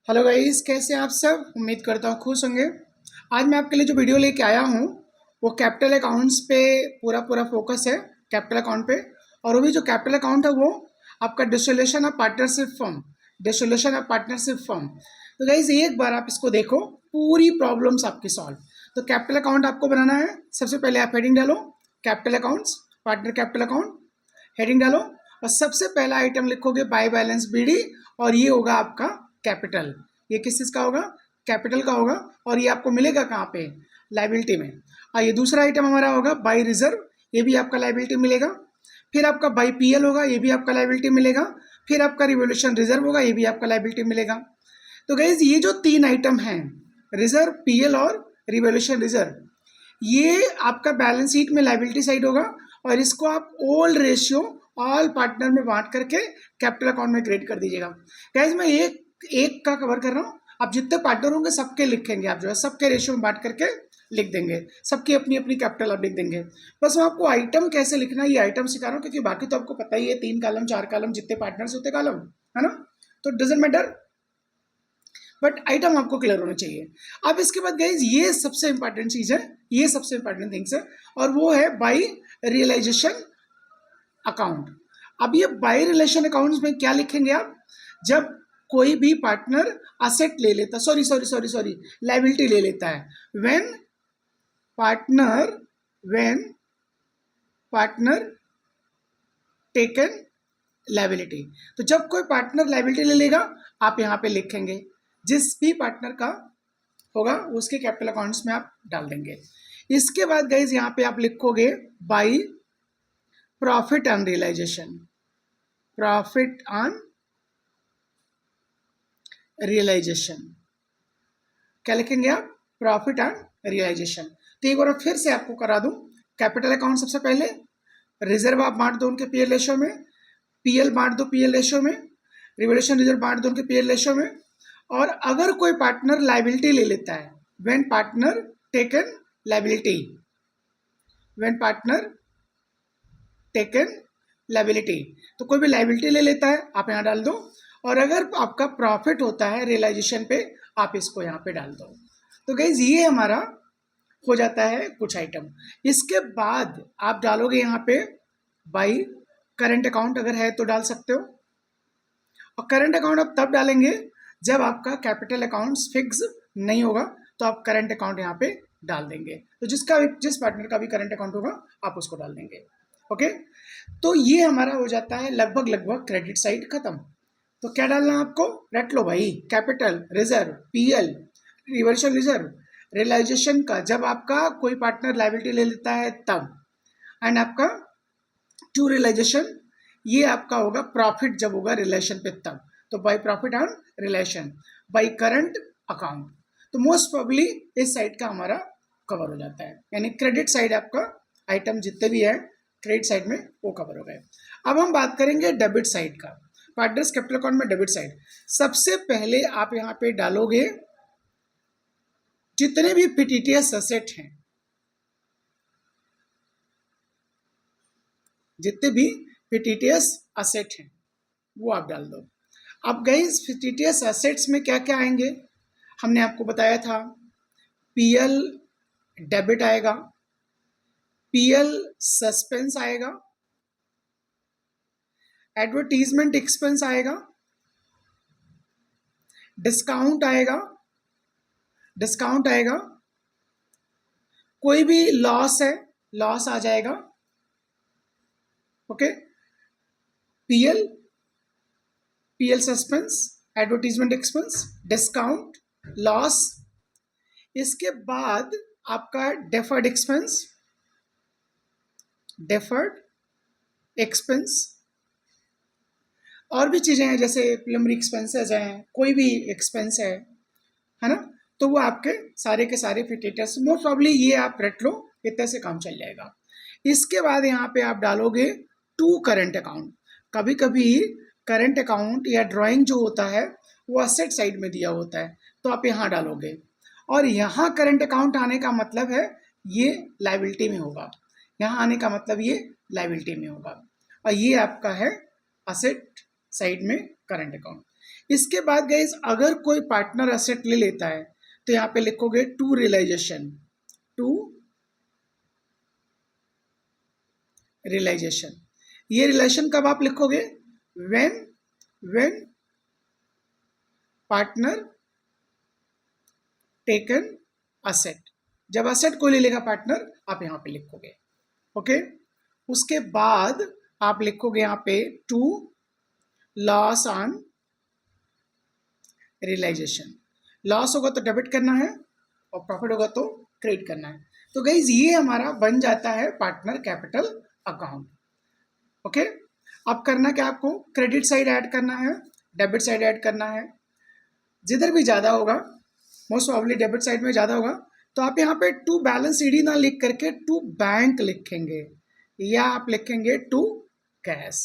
Hello guys, कैसे हैं आप सब। उम्मीद करता हूँ खुश होंगे। आज मैं आपके लिए जो वीडियो लेके आया हूँ वो कैपिटल अकाउंट्स पे पूरा पूरा फोकस है, कैपिटल अकाउंट पे। और वो भी जो कैपिटल अकाउंट है वो आपका dissolution of partnership firm, dissolution of partnership firm. तो गाइस एक बार आप इसको देखो, पूरी प्रॉब्लम्स आपकी सॉल्व। तो कैपिटल अकाउंट आपको बनाना है। सबसे पहले आप हेडिंग डालो, capital accounts, partner capital account, heading डालो। और सबसे पहला आइटम लिखोगे बाय बैलेंस बीडी, और ये होगा आपका कैपिटल। ये किस चीज़ का होगा? कैपिटल का होगा। और ये आपको मिलेगा कहाँ पे? लाइबिलिटी में। और ये दूसरा आइटम हमारा होगा बाय रिजर्व, ये भी आपका लाइबिलिटी मिलेगा। फिर आपका बाय पीएल होगा, ये भी आपका लाइबिलिटी मिलेगा। फिर आपका रिवोल्यूशन रिजर्व होगा, ये भी आपका लाइबिलिटी मिलेगा। तो गाइज ये जो तीन आइटम हैं, रिजर्व, पीएल और रिवोल्यूशन रिजर्व, ये आपका बैलेंस शीट में लाइबिलिटी साइड होगा। और इसको आप ओल्ड रेशियो ऑल पार्टनर में बांट करके कैपिटल अकाउंट में क्रिएट कर दीजिएगा। गाइज मैं एक एक का कवर कर रहा हूँ, आप जितने पार्टनर होंगे सबके लिखेंगे, आप जो है सबके रेशियो में बांट करके लिख देंगे, सबकी अपनी अपनी कैपिटल आप लिख देंगे। बस मैं आपको आइटम कैसे लिखना है ये आइटम सिखा रहा हूँ, क्योंकि बाकी तो आपको पता ही है, 3 कॉलम 4 कॉलम जितने पार्टनर्स होते कॉलम, है ना। तो डजेंट मैटर, बट आइटम आपको क्लियर होना चाहिए। अब इसके बाद गाइज ये सबसे इंपॉर्टेंट चीज़ है, ये सबसे इंपॉर्टेंट थिंग्स है, और वो है बाय रियलाइजेशन अकाउंट। अब ये बाय रिलेशन अकाउंट्स में क्या लिखेंगे आप? जब कोई भी पार्टनर असेट ले लेता, सॉरी लाइबिलिटी ले लेता है, व्हेन पार्टनर टेकन लाइबिलिटी। तो जब कोई पार्टनर लाइबिलिटी ले लेगा, आप यहाँ पे लिखेंगे, जिस भी पार्टनर का होगा उसके कैपिटल अकाउंट्स में आप डाल देंगे। इसके बाद गाइज यहाँ पे आप लिखोगे by profit on realisation, profit on realisation. क्या लिखेंगे आप? Profit on realisation. तो एक बार फिर से आपको करा दूं, कैपिटल अकाउंट सबसे पहले, रिजर्व आप बांट दो उनके पीएल रेशियो में, पीएल बांट दो पीएल रेशियो में, रिवोल्यूशन रिजर्व बांट दो उनके पीएल रेशियो में। और अगर कोई पार्टनर लाइबिलिटी ले लेता है, when partner taken liability, when partner taken liability, तो कोई भी लाइबिलिटी ले लेता है आप यहाँ डाल दो। और अगर आपका प्रॉफिट होता है रियलाइजेशन पे, आप इसको यहाँ पे डाल दो। तो गाइज ये हमारा हो जाता है कुछ आइटम। इसके बाद आप डालोगे यहाँ पे बाय करंट अकाउंट, अगर है तो डाल सकते हो। और करंट अकाउंट आप तब डालेंगे जब आपका कैपिटल अकाउंट्स फिक्स नहीं होगा, तो आप करंट अकाउंट यहाँ पे डाल देंगे। तो जिस पार्टनर का भी करंट अकाउंट होगा आप उसको डाल देंगे। ओके, तो ये हमारा हो जाता है लगभग क्रेडिट साइड खत्म। तो क्या डालना आपको? रट लो भाई, capital, reserve, PL, reversal reserve, realisation का जब आपका कोई पार्टनर लाइबिलिटी ले लेता है तब, एंड आपका टू रियलाइजेशन, ये आपका होगा प्रॉफिट जब होगा रिलेशन पे तब। तो bye profit on relation, by current account. तो मोस्ट प्रोबेबली इस साइड का हमारा कवर हो जाता है, यानी क्रेडिट साइड आपका आइटम जितने भी है क्रेडिट साइड में वो कवर हो गए। अब हम बात करेंगे डेबिट साइड का, पार्टनर्स कैपिटल अकाउंट में डेबिट साइड। सबसे पहले आप यहाँ पे डालोगे जितने भी फिटिटियस असेट हैं, जितने भी फिटिटियस असेट हैं वो आप डाल दो। अब गाइस फिटिटियस असेट्स में क्या क्या आएंगे? हमने आपको बताया था, पीएल डेबिट आएगा, पीएल सस्पेंस आएगा, एडवर्टीजमेंट एक्सपेंस आएगा, डिस्काउंट आएगा, कोई भी लॉस है, लॉस आ जाएगा। Okay, PL suspense, advertisement expense, discount, loss. इसके बाद आपका डेफर्ड एक्सपेंस, और भी चीज़ें हैं जैसे प्रिलिमिनरी एक्सपेंसेस हैं, कोई भी एक्सपेंस है ना। तो वो आपके सारे के सारे फिटिटर्स, मोस्ट प्रॉब्ली ये आप रट लो, इतने से काम चल जाएगा। इसके बाद यहाँ पे आप डालोगे टू करंट अकाउंट। कभी कभी करंट अकाउंट या ड्राइंग जो होता है वो असेट साइड में दिया होता है, तो आप यहाँ डालोगे। और यहाँ करंट अकाउंट आने का मतलब है ये लाइबिलिटी में होगा, यहाँ आने का मतलब ये लाइबिलिटी में होगा, और ये आपका है असेट साइड में करंट अकाउंट। इसके बाद गाइस अगर कोई पार्टनर असेट ले लेता है तो यहाँ पे लिखोगे टू रियलाइजेशन, टू रियलाइजेशन। ये रिलेशन कब आप लिखोगे? व्हेन पार्टनर टेकन असेट, जब असेट को ले लेगा पार्टनर आप यहां पे लिखोगे। ओके, उसके बाद आप लिखोगे यहां पे to loss on realisation. Loss होगा तो डेबिट करना है और प्रॉफिट होगा तो क्रेडिट करना है। तो गाइज ये हमारा बन जाता है पार्टनर कैपिटल अकाउंट। ओके, अब करना क्या, आपको क्रेडिट साइड ऐड करना है, डेबिट साइड ऐड करना है। जिधर भी ज़्यादा होगा, मोस्ट प्रॉब्ली डेबिट साइड में ज़्यादा होगा, तो आप यहाँ पे टू बैलेंस ईडी ना लिख करके टू बैंक लिखेंगे या आप लिखेंगे टू कैश।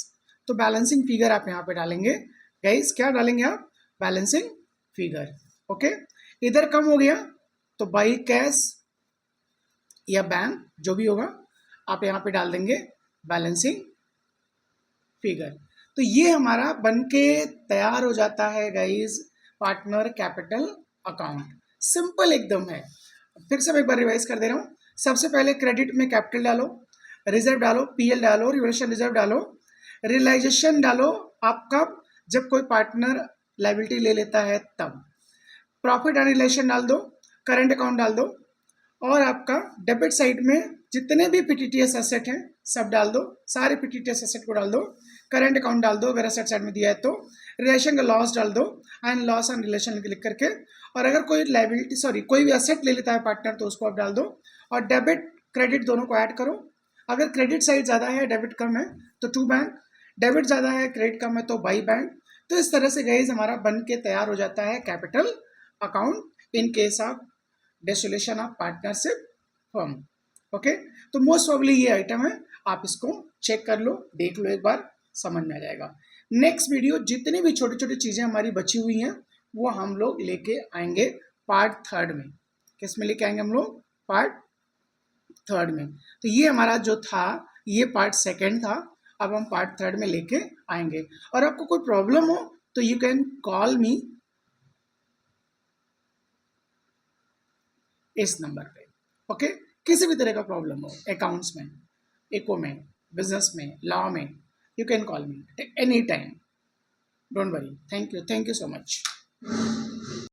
तो बैलेंसिंग फिगर आप यहाँ पे डालेंगे। गाइस क्या डालेंगे आप? Balancing figure. ओके, इधर कम हो गया तो बाई कैश या बैंक जो भी होगा आप यहाँ पे डाल देंगे बैलेंसिंग फिगर। तो ये हमारा बनके तैयार हो जाता है guys partner capital account. Simple एकदम है। फिर से मैं एक बार रिवाइज कर दे रहा हूँ। सबसे पहले क्रेडिट में कैपिटल डालो, रिजर्व डालो, पीएल डालो, रिवोल्यूशन रिजर्व डालो, रियलाइजेशन डालो आप कब? जब कोई पार्टनर लायबिलिटी ले लेता है तब। प्रॉफिट एंड रिलेशन डाल दो, करंट अकाउंट डाल दो, और आपका डेबिट साइड में जितने भी पीटीटीएस एसेट हैं सब डाल दो, सारे पीटीटीएस एसेट को डाल दो, करंट अकाउंट डाल दो अगर एसेट साइड में दिया है तो, रिलेशन का लॉस डाल दो एंड लॉस एंड रिलेशन लिख करके, और अगर कोई लायबिलिटी कोई भी एसेट ले लेता है पार्टनर तो उसको आप डाल दो, और डेबिट क्रेडिट दोनों को ऐड करो। अगर क्रेडिट साइड ज़्यादा है डेबिट कम है तो टू बैंक, डेबिट ज़्यादा है क्रेडिट कम है तो बाई बैंक। तो इस तरह से गाइस हमारा बन के तैयार हो जाता है capital account in case of dissolution of partnership firm. Okay, तो मोस्ट प्रॉब्ली ये आइटम है, आप इसको चेक कर लो, देख लो एक बार, समझ में आ जाएगा। नेक्स्ट वीडियो जितनी भी छोटी छोटी चीज़ें हमारी बची हुई हैं वो हम लोग लेके आएंगे पार्ट थर्ड में। किस में लेके आएंगे हम लोग? पार्ट थर्ड में। तो ये हमारा जो था ये पार्ट सेकेंड था, अब हम पार्ट थर्ड में लेके आएंगे। और आपको कोई प्रॉब्लम हो तो यू कैन कॉल मी इस नंबर पे। ओके, किसी भी तरह का प्रॉब्लम हो अकाउंट्स में, इको में, बिजनेस में, लॉ में, you can call me any time, don't worry. Thank you so much.